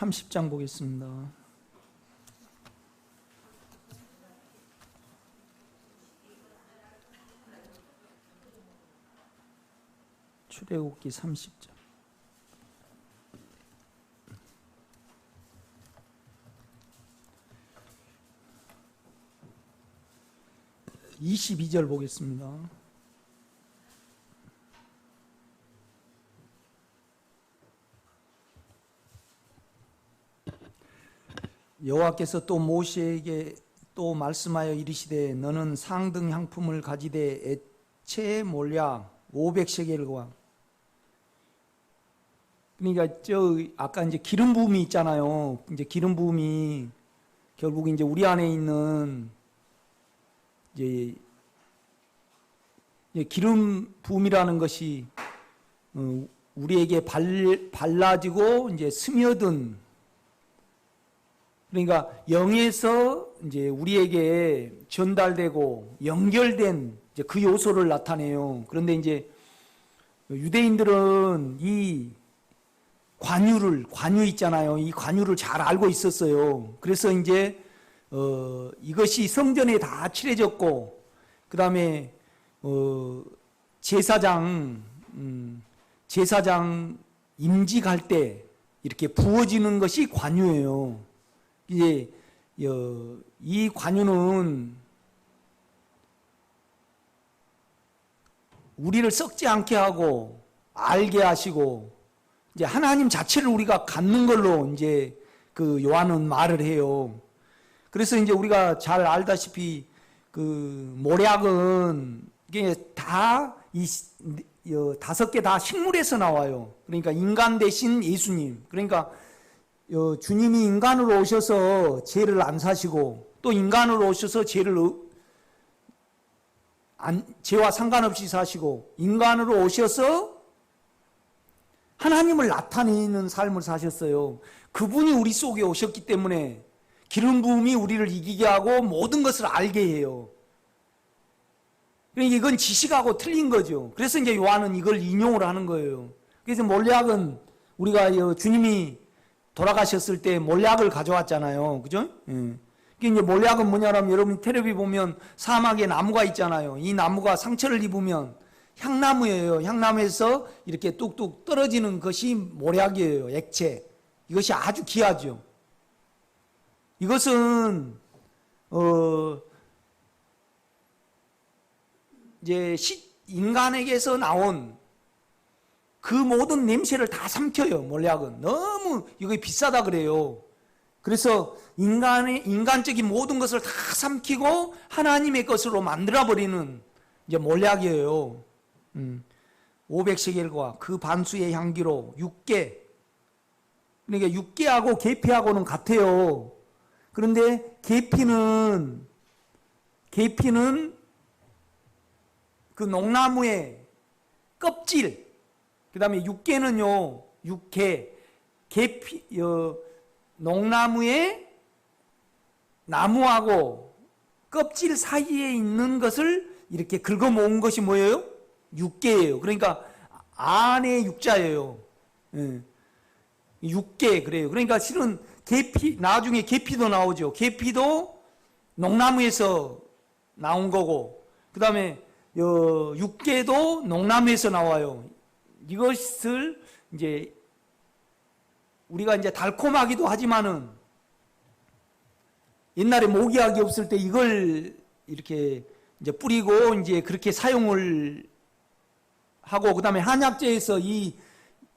30장 보겠습니다. 출애굽기 30장. (22절) 보겠습니다. 여호와께서 또 모세에게 또 말씀하여 이르시되 너는 상등 향품을 가지되 액체 몰약 500세겔과, 그러니까 아까 이제 기름 부음이 있잖아요. 이제 기름 부음이 결국 이제 우리 안에 있는 이제 기름 부음이라는 것이 우리에게 발라지고 이제 스며든, 그러니까 영에서 이제 우리에게 전달되고 연결된 이제 그 요소를 나타내요. 그런데 이제 유대인들은 이 관유 있잖아요. 이 관유를 잘 알고 있었어요. 그래서 이제 이것이 성전에 다 칠해졌고, 그 다음에 제사장 임직할 때 이렇게 부어지는 것이 관유예요. 이제 이 관유는 우리를 썩지 않게 하고 알게 하시고 이제 하나님 자체를 우리가 갖는 걸로 이제 그 요한은 말을 해요. 그래서 이제 우리가 잘 알다시피 그 몰약은 이게 다 이 5개 다 식물에서 나와요. 그러니까 인간 대신 예수님. 그러니까 주님이 인간으로 오셔서 죄를 안 사시고 또 인간으로 오셔서 죄와 상관없이 사시고 인간으로 오셔서 하나님을 나타내는 삶을 사셨어요. 그분이 우리 속에 오셨기 때문에 기름 부음이 우리를 이기게 하고 모든 것을 알게 해요. 그러니까 이건 지식하고 틀린 거죠. 그래서 이제 요한은 이걸 인용을 하는 거예요. 그래서 몰약은 우리가 주님이 돌아가셨을 때 몰약을 가져왔잖아요. 그죠? 예. 이제 몰약은 뭐냐면 여러분 텔레비 보면 사막에 나무가 있잖아요. 이 나무가 상처를 입으면 향나무예요. 향나무에서 이렇게 뚝뚝 떨어지는 것이 몰약이에요. 액체. 이것이 아주 귀하죠. 이것은 이제 인간에게서 나온 그 모든 냄새를 다 삼켜요. 몰약은 너무 이거 비싸다 그래요. 그래서 인간적인 모든 것을 다 삼키고 하나님의 것으로 만들어 버리는 이제 몰약이에요. 500세겔과 그 반수의 향기로 6개. 그러니까 6개하고 계피하고는 같아요. 그런데 계피는 그 농나무의 껍질, 그 다음에 육계는요, 농나무의 나무하고 껍질 사이에 있는 것을 이렇게 긁어 모은 것이 뭐예요? 육계예요. 그러니까 안에 육자예요. 예. 육계 그래요. 그러니까 실은 나중에 계피도 나오죠. 계피도 농나무에서 나온 거고, 그 다음에 육계도 농나무에서 나와요. 이것을 이제 우리가 이제 달콤하기도 하지만은 옛날에 모기약이 없을 때 이걸 이렇게 이제 뿌리고 이제 그렇게 사용을 하고, 그 다음에 한약재에서 이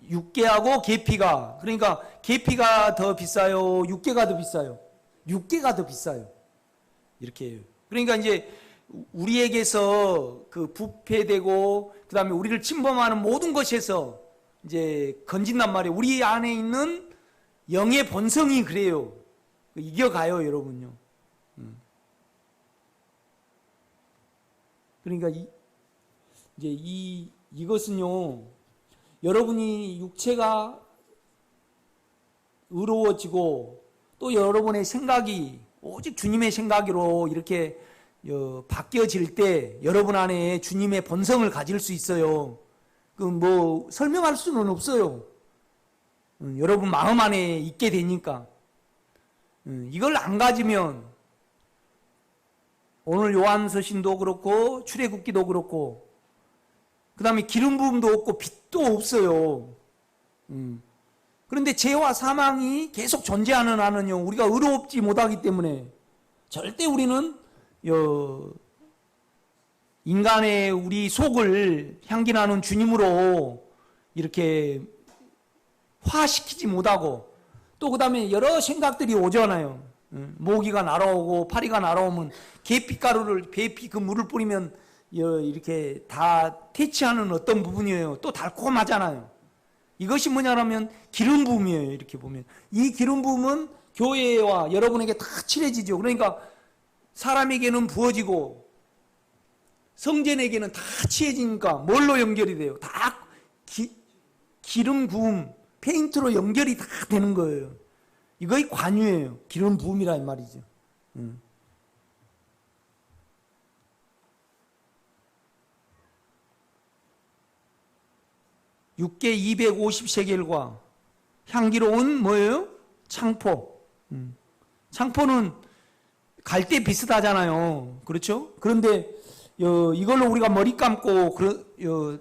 육계하고 계피가, 그러니까 계피가 더 비싸요? 육계가 더 비싸요? 육계가 더 비싸요. 이렇게 해요. 그러니까 이제 우리에게서 그 부패되고 그 다음에 우리를 침범하는 모든 것에서 이제 건진단 말이에요. 우리 안에 있는 영의 본성이 그래요. 이겨가요, 여러분요. 그러니까 이제 이것은요, 여러분이 육체가 의로워지고 또 여러분의 생각이 오직 주님의 생각으로 이렇게 바뀌어질 때 여러분 안에 주님의 본성을 가질 수 있어요. 그 뭐 설명할 수는 없어요. 여러분 마음 안에 있게 되니까. 이걸 안 가지면 오늘 요한서신도 그렇고 출애굽기도 그렇고 그 다음에 기름 부음도 없고 빛도 없어요. 그런데 죄와 사망이 계속 존재하는 한은요, 우리가 의롭지 못하기 때문에 절대 우리는 인간의 우리 속을 향기나는 주님으로 이렇게 화시키지 못하고, 또 그 다음에 여러 생각들이 오잖아요. 모기가 날아오고 파리가 날아오면 계피가루를, 계피 그 물을 뿌리면 이렇게 다 퇴치하는 어떤 부분이에요. 또 달콤하잖아요. 이것이 뭐냐면 기름 부음이에요. 이렇게 보면 이 기름 부음은 교회와 여러분에게 다 칠해지죠. 그러니까 사람에게는 부어지고 성전에게는 다 칠해지니까 뭘로 연결이 돼요? 다 기름 부음, 페인트로 연결이 다 되는 거예요. 이거의 관유예요. 기름 부음이라 이 말이죠. 6개 250세겔과 향기로운 뭐예요? 창포. 창포는 갈대 비슷하잖아요. 그렇죠? 그런데 이걸로 우리가 머리 감고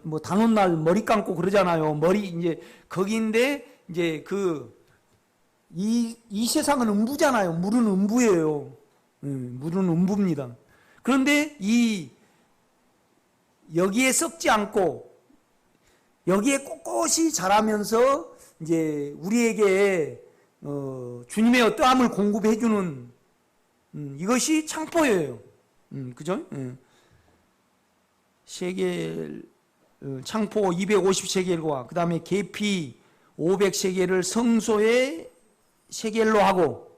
뭐 단오날 머리 감고 그러잖아요. 머리 이제 거기인데 이제 이 세상은 음부잖아요. 물은 음부예요. 물은 음부입니다. 그런데 여기에 썩지 않고 여기에 꼿꼿이 자라면서 이제 우리에게 주님의 어떠함을 공급해주는 이것이 창포예요. 그죠? 세겔 창포 250세겔과 그 다음에 계피 500세겔을 성소의 세겔로 하고,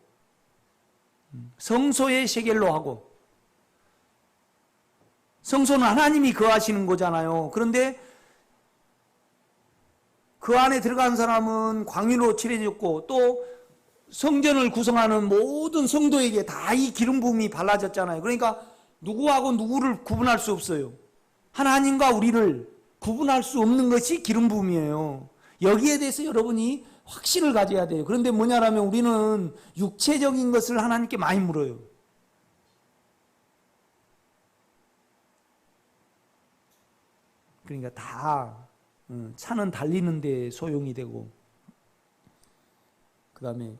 성소의 세겔로 하고, 성소는 하나님이 거하시는 거잖아요. 그런데 그 안에 들어간 사람은 광유로 칠해졌고, 또 성전을 구성하는 모든 성도에게 다 이 기름 부음이 발라졌잖아요. 그러니까 누구하고 누구를 구분할 수 없어요. 하나님과 우리를 구분할 수 없는 것이 기름 부음이에요. 여기에 대해서 여러분이 확신을 가져야 돼요. 그런데 뭐냐라면 우리는 육체적인 것을 하나님께 많이 물어요. 그러니까 다 차는 달리는 데 소용이 되고, 그 다음에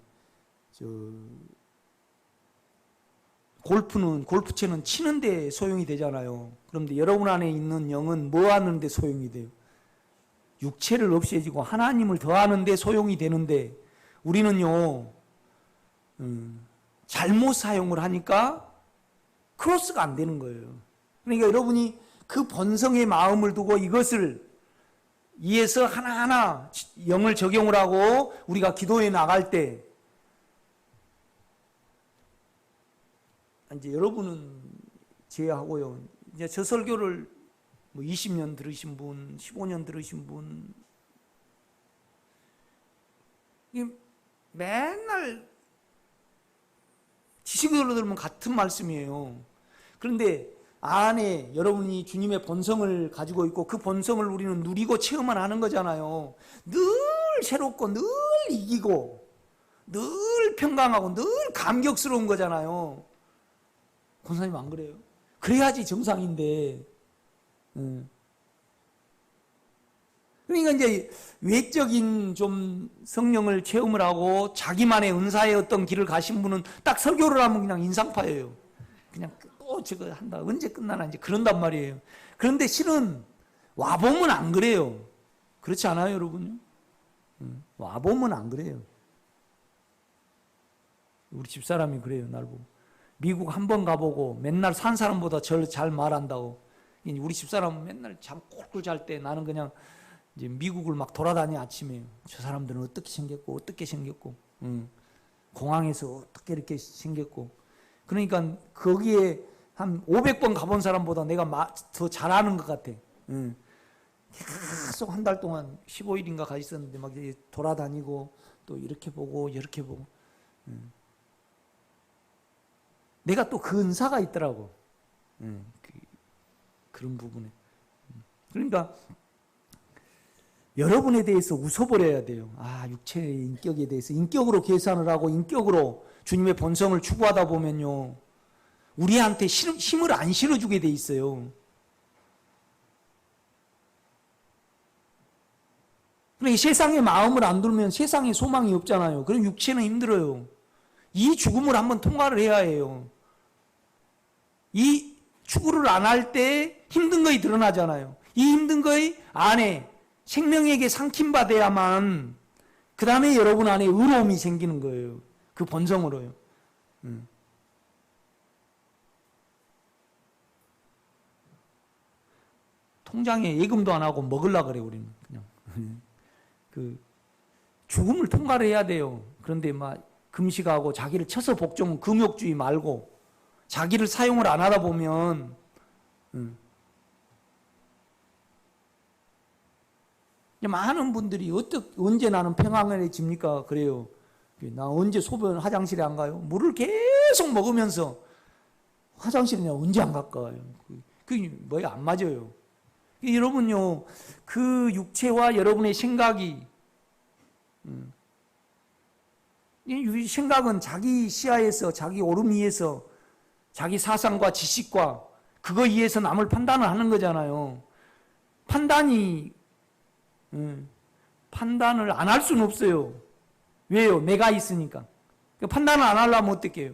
골프채는 치는 데 소용이 되잖아요. 그런데 여러분 안에 있는 영은 뭐 하는 데 소용이 돼요? 육체를 없애지고 하나님을 더하는 데 소용이 되는데, 우리는요 잘못 사용을 하니까 크로스가 안 되는 거예요. 그러니까 여러분이 그 본성의 마음을 두고 이것을 이에서 하나하나 영을 적용을 하고 우리가 기도에 나갈 때, 이제 여러분은 제하고요, 이제 저 설교를 뭐 20년 들으신 분, 15년 들으신 분, 맨날 지식으로 들으면 같은 말씀이에요. 그런데 안에 여러분이 주님의 본성을 가지고 있고 그 본성을 우리는 누리고 체험만 하는 거잖아요. 늘 새롭고 늘 이기고 늘 평강하고 늘 감격스러운 거잖아요. 권사님 안 그래요? 그래야지 정상인데. 그러니까 이제 외적인 좀 성령을 체험을 하고 자기만의 은사의 어떤 길을 가신 분은 딱 설교를 하면 그냥 인상파예요. 그냥 또 저거 한다, 언제 끝나나 이제 그런단 말이에요. 그런데 실은 와보면 안 그래요. 그렇지 않아요, 여러분? 와보면 안 그래요. 우리 집사람이 그래요, 날 보고. 미국 한 번 가보고 맨날 산 사람보다 잘 말한다고. 우리 집사람은 맨날 잠 꿀꿀 잘 때 나는 그냥 이제 미국을 막 돌아다니. 아침에 저 사람들은 어떻게 생겼고 공항에서 어떻게 이렇게 생겼고. 그러니까 거기에 한 500번 가본 사람보다 내가 더 잘하는 것 같아. 계속 한 달 동안 15일인가 가 있었는데 막 돌아다니고 또 이렇게 보고 이렇게 보고. 내가 또 그 은사가 있더라고. 그런 부분에. 그러니까 여러분에 대해서 웃어버려야 돼요. 아, 육체의 인격에 대해서 인격으로 계산을 하고 인격으로 주님의 본성을 추구하다 보면요, 우리한테 힘을 안 실어주게 돼 있어요. 그러니까 세상에 마음을 안 두면 세상에 소망이 없잖아요. 그럼 육체는 힘들어요. 이 죽음을 한번 통과를 해야 해요. 이 추구를 안 할 때 힘든 것이 드러나잖아요. 이 힘든 것이 안에 생명에게 삼킴받아야만 그 다음에 여러분 안에 의로움이 생기는 거예요. 그 본성으로요. 통장에 예금도 안 하고 먹으려고 그래 우리는 그냥. 그 죽음을 통과를 해야 돼요. 그런데 막 금식하고 자기를 쳐서 복종 금욕주의 말고 자기를 사용을 안 하다 보면 많은 분들이 언제 나는 평안해집니까? 그래요. 나 언제 소변 화장실에 안 가요? 물을 계속 먹으면서 화장실에 언제 안 갈까요? 그게 뭐야 안 맞아요. 여러분요, 그 육체와 여러분의 생각이, 이 생각은 자기 시야에서, 자기 오름 위에서, 자기 사상과 지식과 그거 위에서 남을 판단을 하는 거잖아요. 판단을 안 할 수는 없어요. 왜요? 내가 있으니까. 판단을 안 하려면 어떻게 해요?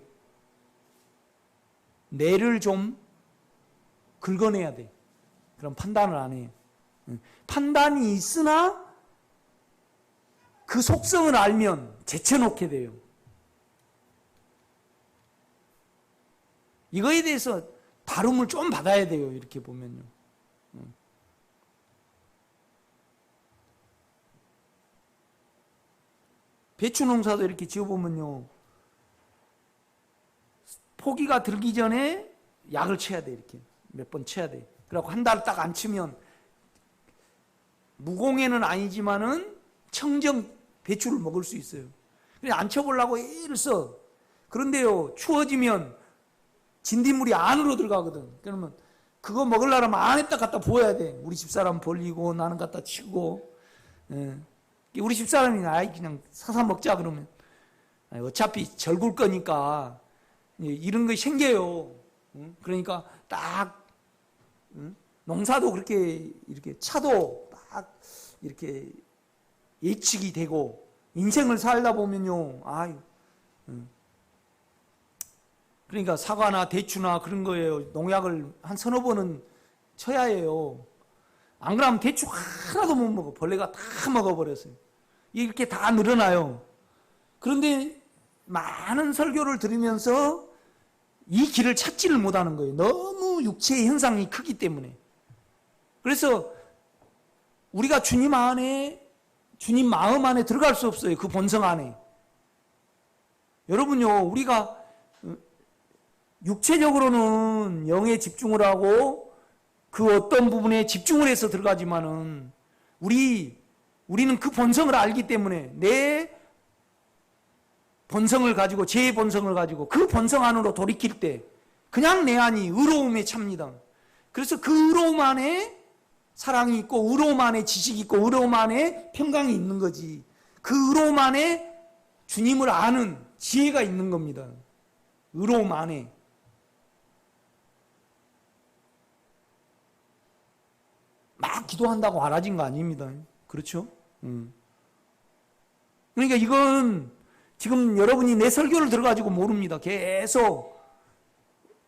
뇌를 좀 긁어내야 돼. 그럼 판단을 안 해요. 판단이 있으나 그 속성을 알면 제쳐놓게 돼요. 이거에 대해서 다룸을 좀 받아야 돼요. 이렇게 보면요. 배추 농사도 이렇게 지어보면요, 포기가 들기 전에 약을 쳐야 돼. 이렇게 몇 번 쳐야 돼. 그래갖고 한 달 딱 안 치면 무공해는 아니지만은 청정 배추를 먹을 수 있어요. 그래서 안 쳐보려고 애를 써. 그런데요, 추워지면 진딧물이 안으로 들어가거든. 그러면 그거 먹으려면 안에다 갖다 부어야 돼. 우리 집사람 벌리고 나는 갖다 치고. 우리 집사람이 아이 그냥 사서 먹자 그러면 어차피 절굴 거니까 이런 거 생겨요. 그러니까 딱 농사도 그렇게 이렇게 차도 딱 이렇게 예측이 되고 인생을 살다 보면요, 아유, 그러니까 사과나 대추나 그런 거예요. 농약을 한 서너 번은 쳐야 해요. 안 그러면 대추 하나도 못 먹어. 벌레가 다 먹어버렸어요. 이렇게 다 늘어나요. 그런데 많은 설교를 들으면서 이 길을 찾지를 못하는 거예요. 너무 육체의 현상이 크기 때문에. 그래서 우리가 주님 안에, 주님 마음 안에 들어갈 수 없어요. 그 본성 안에. 여러분요, 우리가 육체적으로는 영에 집중을 하고 그 어떤 부분에 집중을 해서 들어가지만은 우리는 그 본성을 알기 때문에 내 본성을 가지고, 제 본성을 가지고 그 본성 안으로 돌이킬 때 그냥 내 안이 의로움에 찹니다. 그래서 그 의로움 안에 사랑이 있고, 의로움 안에 지식이 있고, 의로움 안에 평강이 있는 거지. 그 의로움 안에 주님을 아는 지혜가 있는 겁니다. 의로움 안에. 막 기도한다고 알아진 거 아닙니다. 그렇죠? 그러니까 이건 지금 여러분이 내 설교를 들어가지고 모릅니다. 계속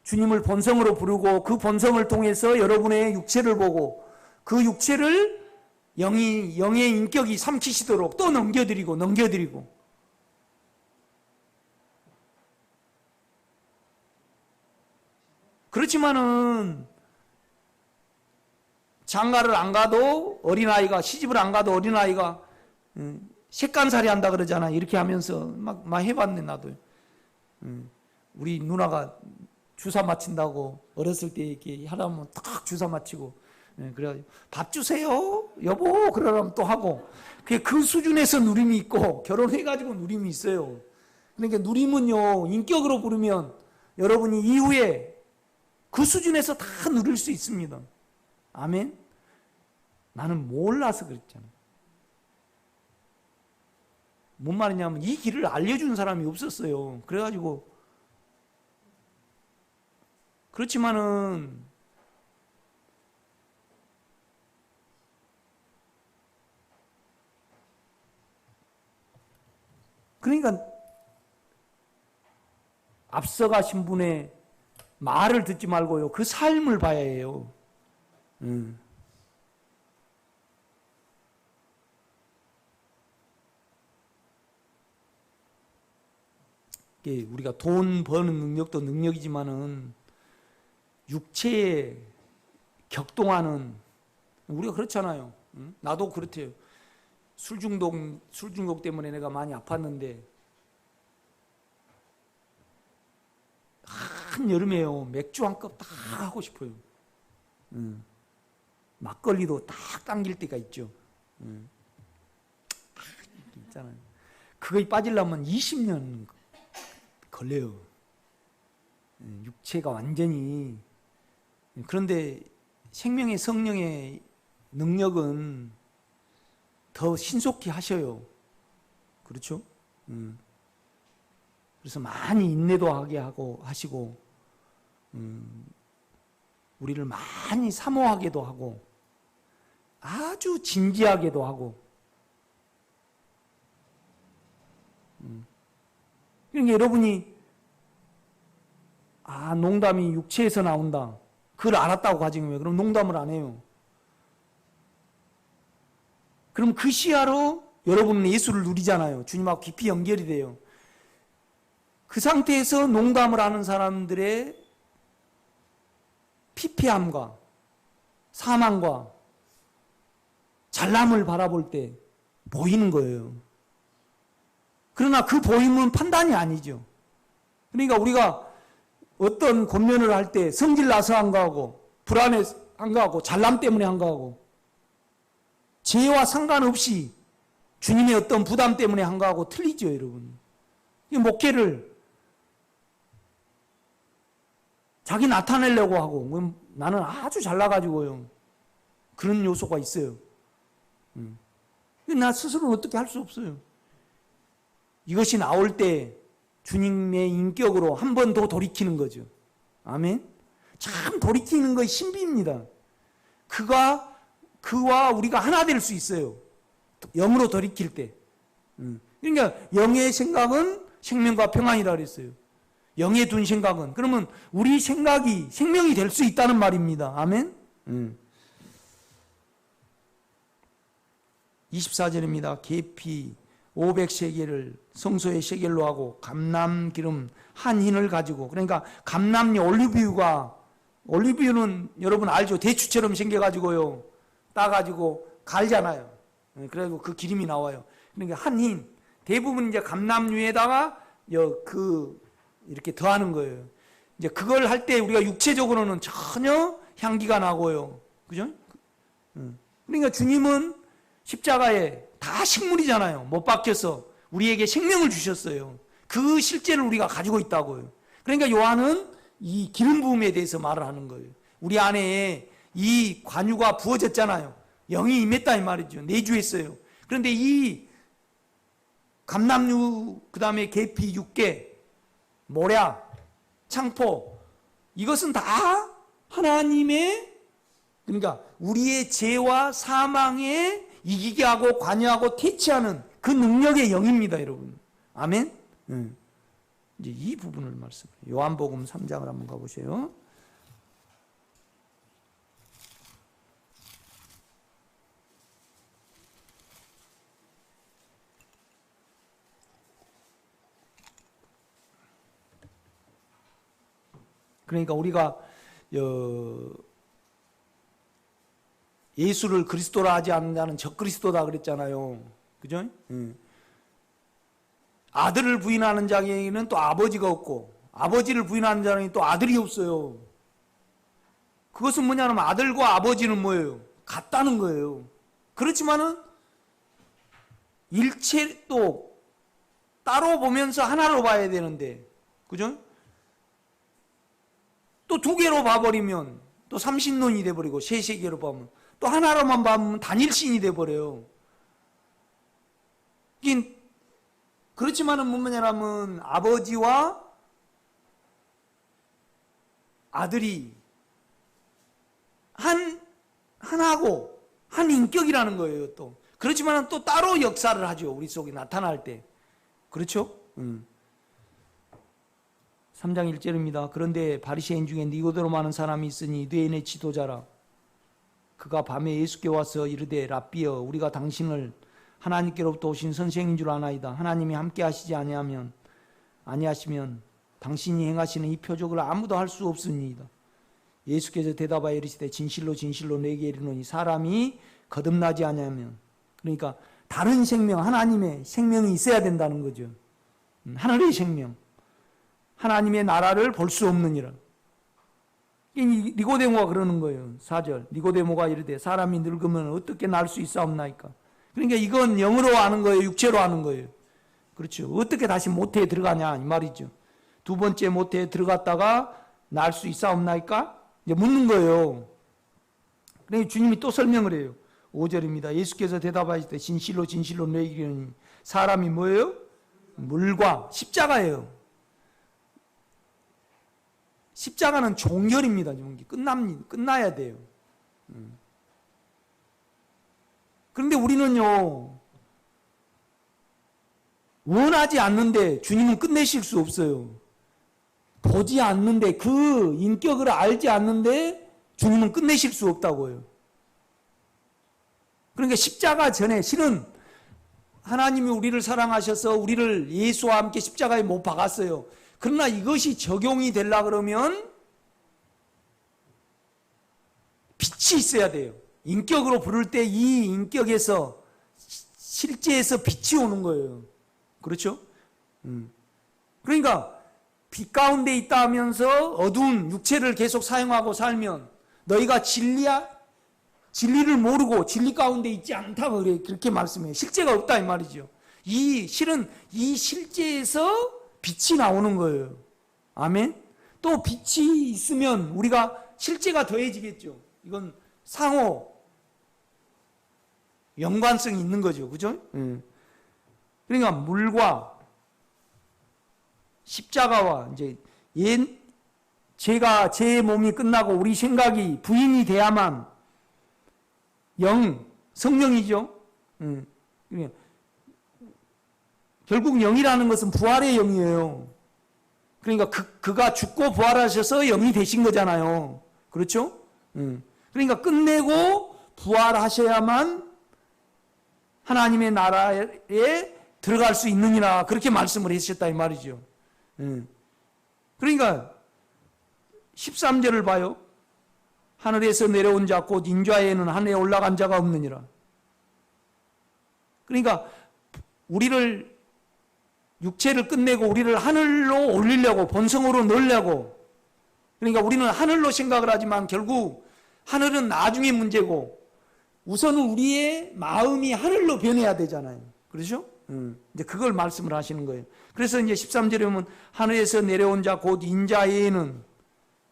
주님을 본성으로 부르고 그 본성을 통해서 여러분의 육체를 보고 그 육체를 영의 인격이 삼키시도록 또 넘겨드리고 그렇지만은 장가를 안 가도 어린아이가, 시집을 안 가도 어린아이가 색간살이 한다 그러잖아. 이렇게 하면서 막 해봤네, 나도. 우리 누나가 주사 맞힌다고 어렸을 때 이렇게 하라면 딱 주사 맞히고, 그래가지고 밥 주세요 여보 그러라면 또 하고. 그 수준에서 누림이 있고 결혼해가지고 누림이 있어요. 그러니까 누림은요, 인격으로 부르면 여러분이 이후에 그 수준에서 다 누릴 수 있습니다. 아멘. 나는 몰라서 그랬잖아. 뭔 말이냐면 이 길을 알려준 사람이 없었어요. 그래가지고 그렇지만은 그러니까 앞서가신 분의 말을 듣지 말고요. 그 삶을 봐야 해요. 우리가 돈 버는 능력도 능력이지만은 육체에 격동하는, 우리가 그렇잖아요. 나도 그렇대요. 술 중독 때문에 내가 많이 아팠는데 한 여름에요. 맥주 한 컵 딱 하고 싶어요. 막걸리도 딱 당길 때가 있죠. 있잖아요. 그거에 빠지려면 20년 걸려요. 육체가 완전히. 그런데 생명의 성령의 능력은 더 신속히 하셔요. 그렇죠? 그래서 많이 인내도 하게 하시고, 우리를 많이 사모하게도 하고, 아주 진지하게도 하고. 그러니까 여러분이 농담이 육체에서 나온다. 그걸 알았다고 가정해요. 그럼 농담을 안 해요. 그럼 그 시야로 여러분은 예수를 누리잖아요. 주님하고 깊이 연결이 돼요. 그 상태에서 농담을 하는 사람들의 피폐함과 사망과 잘남을 바라볼 때 보이는 거예요. 그러나 그 보임은 판단이 아니죠. 그러니까 우리가 어떤 권면을 할 때 성질 나서 한 거하고, 불안해 한 거하고, 잘남 때문에 한 거하고, 죄와 상관없이 주님의 어떤 부담 때문에 한 거하고 틀리죠, 여러분. 이 목회를 자기 나타내려고 하고, 나는 아주 잘나가지고요. 그런 요소가 있어요. 나 스스로는 어떻게 할 수 없어요. 이것이 나올 때 주님의 인격으로 한 번 더 돌이키는 거죠. 아멘. 참 돌이키는 것이 신비입니다. 그와 우리가 하나 될 수 있어요. 영으로 돌이킬 때. 그러니까 영의 생각은 생명과 평안이라 그랬어요. 영에 둔 생각은. 그러면 우리 생각이 생명이 될 수 있다는 말입니다. 아멘. 24절입니다. 계피 500세겔을 성소의 세겔로 하고 감람기름 한 흰을 가지고, 그러니까 감람류 올리브유는 여러분 알죠? 대추처럼 생겨가지고요. 따가지고 갈잖아요. 그래서 그 기름이 나와요. 그러니까 한 흰, 대부분 이제 감람류에다가 이렇게 더하는 거예요. 이제 그걸 할 때 우리가 육체적으로는 전혀 향기가 나고요. 그죠? 그러니까 주님은 십자가에 다 식물이잖아요. 못 박혀서 우리에게 생명을 주셨어요. 그 실제를 우리가 가지고 있다고요. 그러니까 요한은 이 기름 부음에 대해서 말을 하는 거예요. 우리 안에 이 관유가 부어졌잖아요. 영이 임했다 이 말이죠. 내주했어요. 그런데 이 감람류, 그 다음에 계피, 육개, 모략, 창포, 이것은 다 하나님의, 그러니까 우리의 죄와 사망에 이기게 하고 관여하고 퇴치하는 그 능력의 영입니다, 여러분. 아멘? 이제 이 부분을 말씀해요. 요한복음 3장을 한번 가보세요. 그러니까 우리가 예수를 그리스도라 하지 않는 자는 적그리스도다 그랬잖아요. 그죠? 아들을 부인하는 자에게는 또 아버지가 없고, 아버지를 부인하는 자는 또 아들이 없어요. 그것은 뭐냐면 아들과 아버지는 뭐예요? 같다는 거예요. 그렇지만은 일체도 따로 보면서 하나로 봐야 되는데, 그죠? 또 두 개로 봐버리면 또 삼신론이 돼버리고, 세세계로 보면 또 하나로만 보면 단일신이 돼버려요. 그렇지만은 뭐냐면 아버지와 아들이 하나고 한 인격이라는 거예요. 또 그렇지만은 또 따로 역사를 하죠. 우리 속에 나타날 때. 그렇죠? 3장 1절입니다. 그런데 바리새인 중에 니고데로 하는 사람이 있으니 뇌인의 지도자라. 그가 밤에 예수께 와서 이르되 랍비여 우리가 당신을 하나님께로부터 오신 선생인 줄 아나이다. 하나님이 함께 하시지 아니하시면 당신이 행하시는 이 표적을 아무도 할 수 없습니다. 예수께서 대답하여 이르시되 진실로 진실로 내게 이르노니 사람이 거듭나지 아니하면, 그러니까 다른 생명, 하나님의 생명이 있어야 된다는 거죠. 하늘의 생명, 하나님의 나라를 볼 수 없느니라. 니고데모가 그러는 거예요. 4절 니고데모가 이르되 사람이 늙으면 어떻게 날 수 있사옵나이까. 그러니까 이건 영으로 아는 거예요, 육체로 아는 거예요. 그렇죠. 어떻게 다시 모태에 들어가냐 이 말이죠. 두 번째 모태에 들어갔다가 날 수 있사옵나이까 이제 묻는 거예요. 그러니까 주님이 또 설명을 해요. 5절입니다. 예수께서 대답하시되 진실로 진실로 내게 이르노니 사람이 뭐예요? 물과 십자가예요. 십자가는 종결입니다. 끝나야 돼요. 그런데 우리는요, 원하지 않는데 주님은 끝내실 수 없어요. 보지 않는데, 그 인격을 알지 않는데 주님은 끝내실 수 없다고요. 그러니까 십자가 전에 실은 하나님이 우리를 사랑하셔서 우리를 예수와 함께 십자가에 못 박았어요. 그러나 이것이 적용이 되려고 그러면 빛이 있어야 돼요. 인격으로 부를 때 이 인격에서 실제에서 빛이 오는 거예요. 그렇죠? 그러니까 빛 가운데 있다 하면서 어두운 육체를 계속 사용하고 살면 너희가 진리를 모르고 진리 가운데 있지 않다고 그렇게 말씀해요. 실제가 없다 이 말이죠. 실은 이 실제에서 빛이 나오는 거예요. 아멘. 또 빛이 있으면 우리가 실제가 더해지겠죠. 이건 상호 연관성이 있는 거죠. 그죠? 그러니까 물과 십자가와 이제 제 몸이 끝나고 우리 생각이 부인이 돼야만 성령이죠. 결국 영이라는 것은 부활의 영이에요. 그러니까 그가 죽고 부활하셔서 영이 되신 거잖아요. 그렇죠? 그러니까 끝내고 부활하셔야만 하나님의 나라에 들어갈 수 있느니라 그렇게 말씀을 해주셨다 이 말이죠. 그러니까 13절을 봐요. 하늘에서 내려온 자 곧 인자에는 하늘에 올라간 자가 없느니라. 그러니까 우리를 육체를 끝내고 우리를 하늘로 올리려고 본성으로 넣으려고, 그러니까 우리는 하늘로 생각을 하지만 결국 하늘은 나중에 문제고 우선은 우리의 마음이 하늘로 변해야 되잖아요. 그렇죠? 이제 그걸 말씀을 하시는 거예요. 그래서 이제 13절에 보면 하늘에서 내려온 자 곧 인자에는,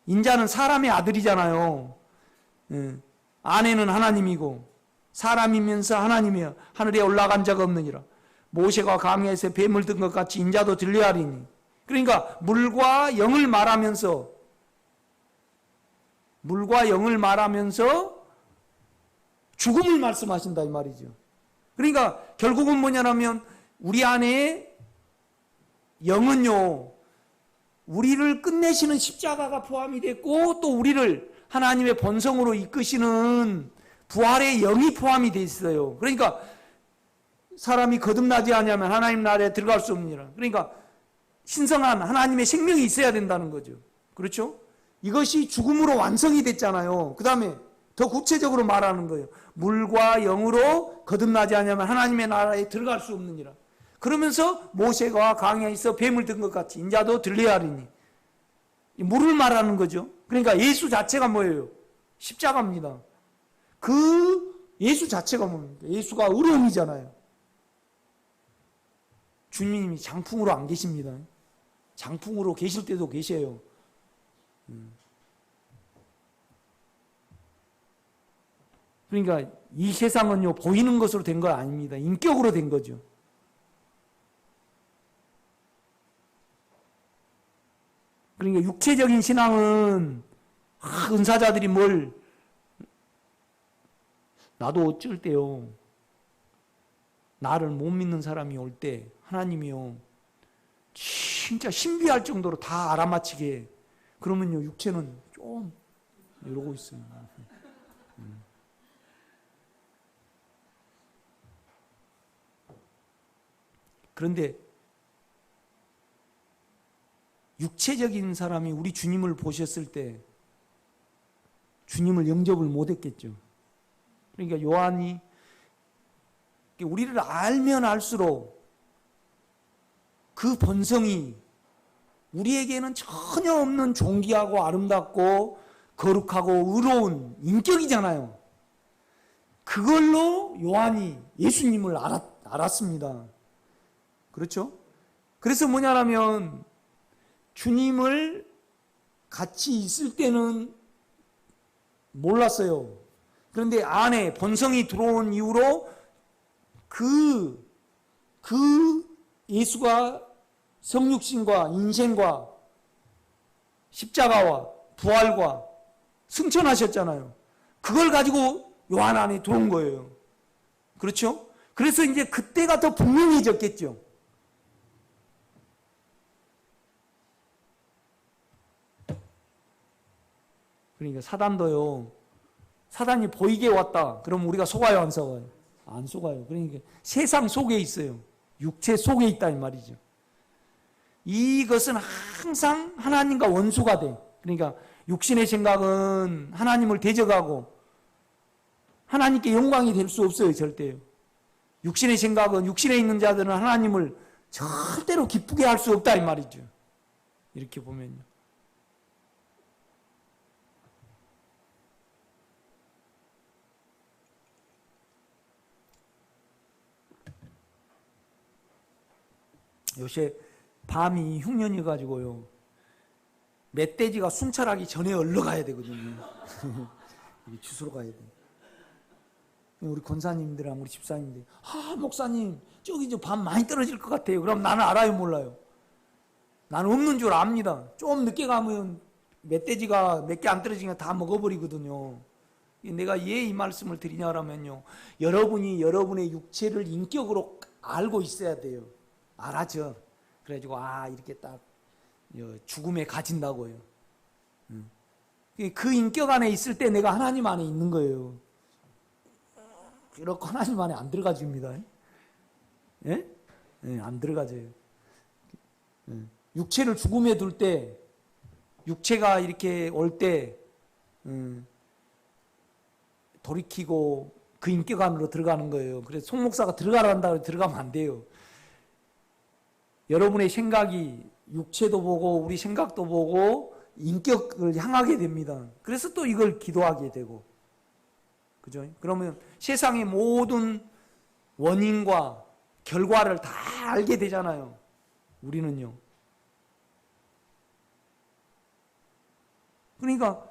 인자는 사람의 아들이잖아요. 아내는 하나님이고 사람이면서 하나님이여 하늘에 올라간 자가 없느니라. 모세가 광야에서 뱀을 든 것 같이 인자도 들려하리니. 그러니까 물과 영을 말하면서 죽음을 말씀하신다 이 말이죠. 그러니까 결국은 뭐냐면 우리 안에 영은요, 우리를 끝내시는 십자가가 포함이 됐고 또 우리를 하나님의 본성으로 이끄시는 부활의 영이 포함이 돼 있어요. 그러니까 사람이 거듭나지 않으면 하나님 나라에 들어갈 수 없느니라. 그러니까 신성한 하나님의 생명이 있어야 된다는 거죠. 그렇죠? 이것이 죽음으로 완성이 됐잖아요. 그 다음에 더 구체적으로 말하는 거예요. 물과 영으로 거듭나지 않으면 하나님의 나라에 들어갈 수 없느니라. 그러면서 모세가 광야에서 뱀을 든 것 같이 인자도 들려야 하리니. 물을 말하는 거죠. 그러니까 예수 자체가 뭐예요? 십자가입니다. 그 예수 자체가 뭡니까? 예수가 의로움이잖아요. 주님이 장풍으로 안 계십니다. 장풍으로 계실 때도 계셔요. 그러니까 이 세상은요, 보이는 것으로 된 거 아닙니다. 인격으로 된 거죠. 그러니까 육체적인 신앙은 은사자들이 나도 어쩔 때요. 나를 못 믿는 사람이 올 때 하나님이요. 진짜 신비할 정도로 다 알아맞히게 해. 그러면요 육체는 좀 이러고 있어요. 그런데 육체적인 사람이 우리 주님을 보셨을 때 주님을 영접을 못했겠죠. 그러니까 요한이 우리를 알면 알수록 그 본성이 우리에게는 전혀 없는 존귀하고 아름답고 거룩하고 의로운 인격이잖아요. 그걸로 요한이 예수님을 알았습니다. 그렇죠? 그래서 뭐냐면 주님을 같이 있을 때는 몰랐어요. 그런데 안에 본성이 들어온 이후로 그 예수가 성육신과 인생과 십자가와 부활과 승천하셨잖아요. 그걸 가지고 요한 안에 들어온 거예요. 그렇죠? 그래서 이제 그때가 더 분명해졌겠죠. 그러니까 사단도요. 사단이 보이게 왔다. 그럼 우리가 속아요, 안 속아요? 안 속아요. 그러니까 세상 속에 있어요. 육체 속에 있다 이 말이죠. 이것은 항상 하나님과 원수가 돼. 그러니까 육신의 생각은 하나님을 대적하고 하나님께 영광이 될 수 없어요, 절대요. 육신의 생각은 육신에 있는 자들은 하나님을 절대로 기쁘게 할 수 없다 이 말이죠. 이렇게 보면요. 요새 밤이 흉년이 가지고요. 멧돼지가 순찰하기 전에 얼러 가야 되거든요. 주소로 가야 돼. 우리 권사님들랑 우리 집사님들, 목사님, 저기 밤 많이 떨어질 것 같아요. 그럼 나는 알아요, 몰라요? 나는 없는 줄 압니다. 좀 늦게 가면 멧돼지가 몇 개 안 떨어지니까 다 먹어버리거든요. 내가 왜 이 말씀을 드리냐면요. 여러분이 여러분의 육체를 인격으로 알고 있어야 돼요. 알아죠. 그래가지고 이렇게 딱 죽음에 가진다고요. 그 인격 안에 있을 때 내가 하나님 안에 있는 거예요. 그렇고 하나님 안에 안 들어가집니다. 예? 안 들어가져요. 육체를 죽음에 둘 때, 육체가 이렇게 올 때 돌이키고 그 인격 안으로 들어가는 거예요. 그래서 송 목사가 들어가란다고 들어가면 안 돼요. 여러분의 생각이 육체도 보고 우리 생각도 보고 인격을 향하게 됩니다. 그래서 또 이걸 기도하게 되고, 그죠? 그러면 세상의 모든 원인과 결과를 다 알게 되잖아요. 우리는요. 그러니까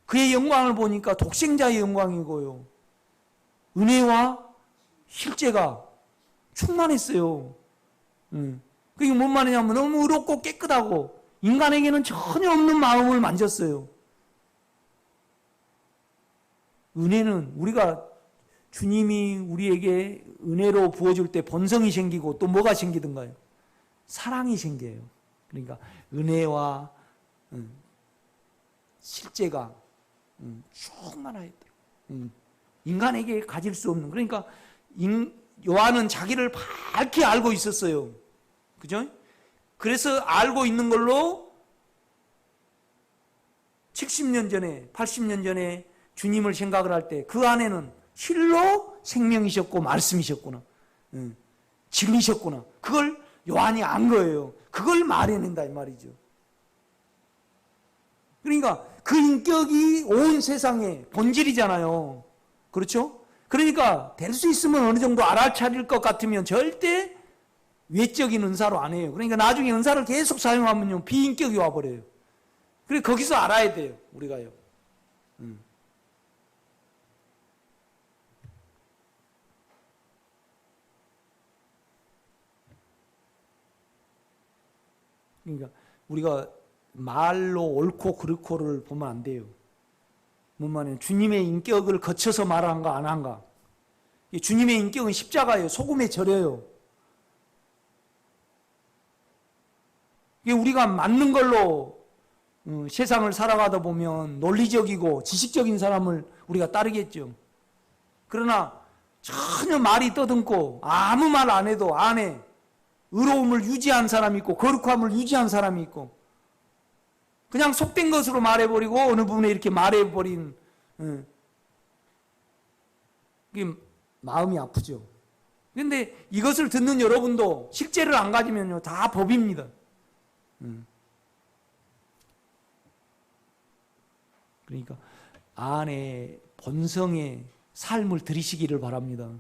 그의 영광을 보니까 독생자의 영광이고요. 은혜와 실제가 충만했어요. 그게 뭔 말이냐면 너무 의롭고 깨끗하고 인간에게는 전혀 없는 마음을 만졌어요. 은혜는 우리가 주님이 우리에게 은혜로 부어줄 때 본성이 생기고 또 뭐가 생기던가요? 사랑이 생겨요. 그러니까 은혜와 실제가 충만하였다. 인간에게 가질 수 없는, 그러니까 요한은 자기를 밝히 알고 있었어요. 그죠? 그래서 알고 있는 걸로 70년 전에 80년 전에 주님을 생각을 할 때 그 안에는 실로 생명이셨고 말씀이셨구나, 진리셨구나, 그걸 요한이 안 거예요. 그걸 말해낸다 이 말이죠. 그러니까 그 인격이 온 세상의 본질이잖아요. 그렇죠? 그러니까 될 수 있으면 어느 정도 알아차릴 것 같으면 절대 외적인 은사로 안 해요. 그러니까 나중에 은사를 계속 사용하면요 비인격이 와버려요. 그래서 거기서 알아야 돼요, 우리가요. 그러니까 우리가 말로 옳고 그르고를 보면 안 돼요. 뭔 말이에요? 주님의 인격을 거쳐서 말한가 안 한가. 주님의 인격은 십자가예요. 소금에 절여요. 우리가 맞는 걸로 세상을 살아가다 보면 논리적이고 지식적인 사람을 우리가 따르겠죠. 그러나 전혀 말이 떠듬고 아무 말 안 해도 안에 의로움을 유지한 사람이 있고 거룩함을 유지한 사람이 있고 그냥 속된 것으로 말해버리고 어느 부분에 이렇게 말해버린 이게 마음이 아프죠. 그런데 이것을 듣는 여러분도 실제를 안 가지면요 다 법입니다. 그러니까 안에 본성의 삶을 들이시기를 바랍니다.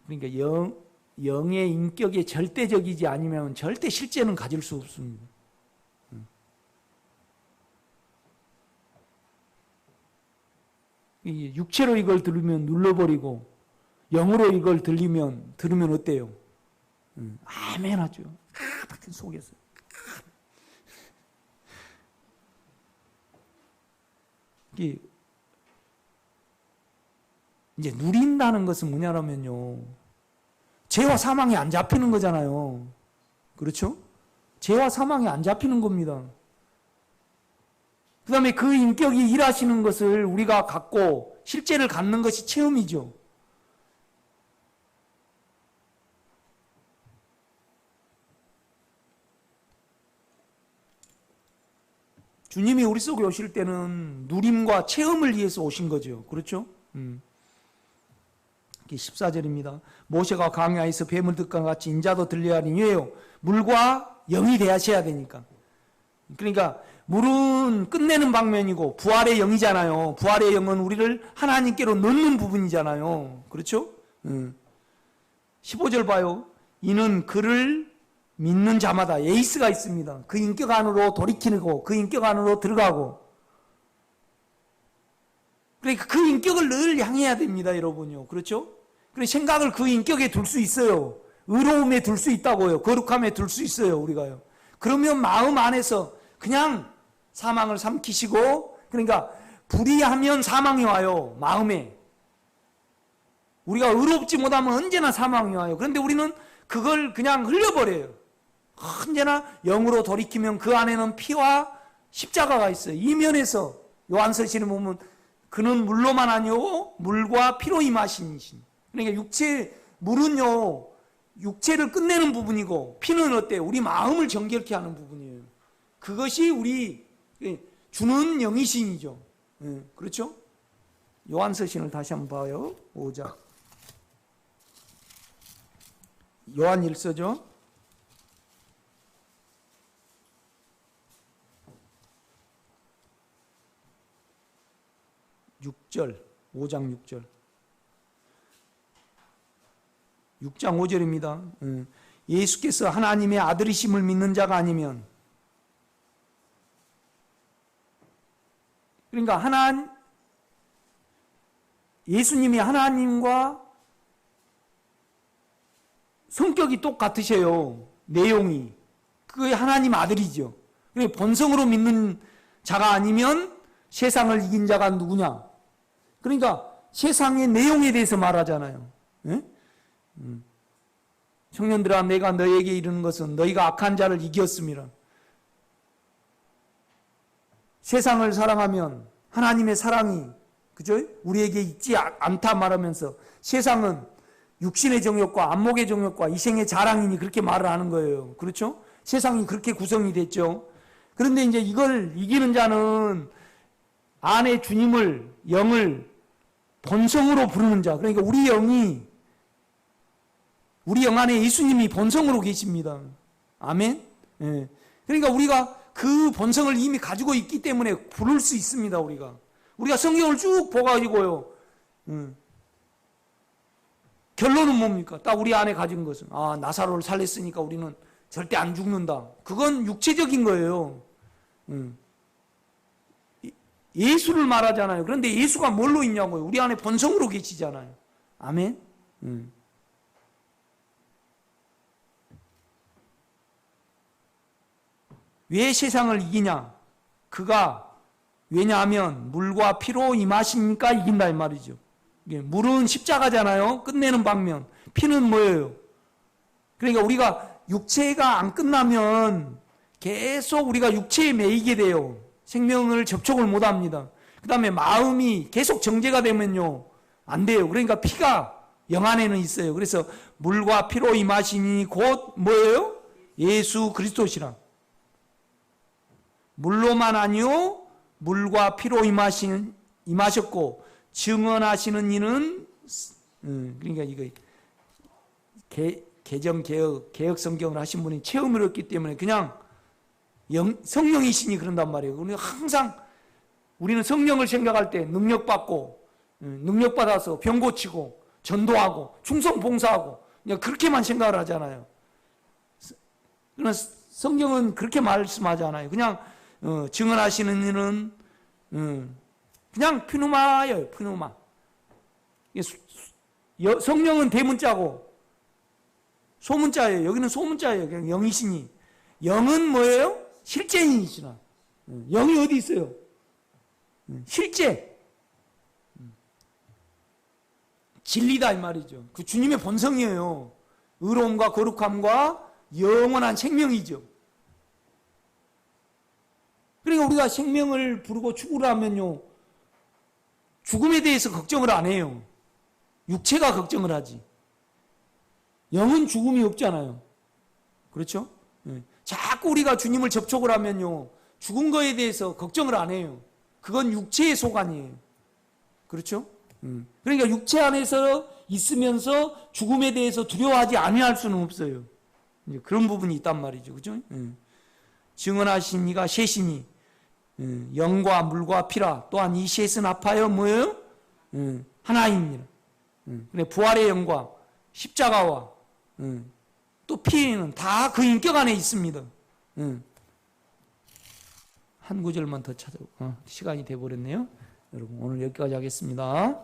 그러니까 영의 인격에 절대적이지 아니면 절대 실제는 가질 수 없습니다. 육체로 이걸 들으면 눌러버리고 영으로 이걸 들으면 어때요? 아멘 하죠. 같은 속에서. 이게 이제 누린다는 것은 뭐냐면요. 죄와 사망이 안 잡히는 거잖아요. 그렇죠? 죄와 사망이 안 잡히는 겁니다. 그 다음에 그 인격이 일하시는 것을 우리가 갖고 실제를 갖는 것이 체험이죠. 주님이 우리 속에 오실 때는 누림과 체험을 위해서 오신 거죠. 그렇죠? 14절입니다. 모세가 광야에서 뱀을 듣과 같이 인자도 들려야 하니 왜요? 물과 영이 대하셔야 되니까. 그러니까 물은 끝내는 방면이고 부활의 영이잖아요. 부활의 영은 우리를 하나님께로 넣는 부분이잖아요. 그렇죠? 15절 봐요. 이는 그를 믿는 자마다 예이스가 있습니다. 그 인격 안으로 돌이키고 그 인격 안으로 들어가고 그러니까 그 인격을 늘 향해야 됩니다. 여러분요. 그렇죠? 그래서 생각을 그 인격에 둘 수 있어요. 의로움에 둘 수 있다고요. 거룩함에 둘 수 있어요. 우리가요. 그러면 마음 안에서 그냥 사망을 삼키시고 그러니까 불의하면 사망이 와요. 마음에. 우리가 의롭지 못하면 언제나 사망이 와요. 그런데 우리는 그걸 그냥 흘려버려요. 언제나 영으로 돌이키면 그 안에는 피와 십자가가 있어요. 이 면에서 요한서신에 보면 그는 물로만 아니오 물과 피로 임하신 신. 그러니까 물은요 육체를 끝내는 부분이고 피는 어때요? 우리 마음을 정결케 하는 부분이에요. 그것이 우리 주는 영이신이죠. 그렇죠? 요한서신을 다시 한번 봐요. 5장. 요한 1서죠. 6절, 5장 6절. 6장 5절입니다. 예수께서 하나님의 아들이심을 믿는 자가 아니면 그러니까 예수님이 하나님과 성격이 똑같으셔요. 내용이. 그게 하나님 아들이죠. 본성으로 믿는 자가 아니면 세상을 이긴 자가 누구냐? 그러니까 세상의 내용에 대해서 말하잖아요. 예? 청년들아 내가 너에게 이르는 것은 너희가 악한 자를 이겼음이라. 세상을 사랑하면 하나님의 사랑이 그죠? 우리에게 있지 않다 말하면서 세상은 육신의 정욕과 안목의 정욕과 이생의 자랑이니 그렇게 말을 하는 거예요. 그렇죠? 세상이 그렇게 구성이 됐죠. 그런데 이제 이걸 이기는 자는 안에 주님을 영을 본성으로 부르는 자. 그러니까 우리 영 안에 예수님이 본성으로 계십니다. 아멘. 예. 그러니까 우리가 그 본성을 이미 가지고 있기 때문에 부를 수 있습니다. 우리가 성경을 쭉 보가지고요. 결론은 뭡니까? 딱 우리 안에 가진 것은 나사로를 살렸으니까 우리는 절대 안 죽는다. 그건 육체적인 거예요. 예수를 말하잖아요. 그런데 예수가 뭘로 있냐고요? 우리 안에 본성으로 계시잖아요. 아멘. 왜 세상을 이기냐? 그가 왜냐하면 물과 피로 임하시니까 이긴다 이 말이죠. 물은 십자가잖아요. 끝내는 방면. 피는 뭐예요? 그러니까 우리가 육체가 안 끝나면 계속 우리가 육체에 매이게 돼요. 생명을 접촉을 못 합니다. 그 다음에 마음이 계속 정죄가 되면요, 안 돼요. 그러니까 피가 영 안에는 있어요. 그래서 물과 피로 임하시니 곧 뭐예요? 예수 그리스도시라. 물로만 아니요 물과 피로 임하셨고 증언하시는 이는 그러니까 이거 개정 개혁 성경을 하신 분이 체험을 했기 때문에 그냥 성령이시니 그런단 말이에요. 우리가 항상 우리는 성령을 생각할 때 능력받고 능력받아서 병 고치고 전도하고 충성 봉사하고 그냥 그렇게만 생각을 하잖아요. 그러나 성경은 그렇게 말씀하지 않아요. 그냥 증언하시는 이는 그냥 피누마예요. 피누마. 성령은 대문자고 소문자예요. 여기는 소문자예요. 그냥 영이시니. 영은 뭐예요? 실제인이시나. 영이 어디 있어요? 실제. 진리다 이 말이죠. 그 주님의 본성이에요. 의로움과 거룩함과 영원한 생명이죠. 그러니까 우리가 생명을 부르고 죽으라 하면요, 죽음에 대해서 걱정을 안 해요. 육체가 걱정을 하지. 영은 죽음이 없잖아요. 그렇죠? 자꾸 우리가 주님을 접촉을 하면요, 죽은 거에 대해서 걱정을 안 해요. 그건 육체의 소관이에요. 그렇죠? 그러니까 육체 안에서 있으면서 죽음에 대해서 두려워하지 아니할 수는 없어요. 그런 부분이 있단 말이죠. 그죠? 증언하신 이가 셋이니 영과 물과 피라. 또한 이 셋은 합하여 뭐예요? 하나입니다. 그래 부활의 영과 십자가와 또 피는 다 그 인격 안에 있습니다. 한 구절만 더 시간이 돼버렸네요. 여러분 오늘 여기까지 하겠습니다.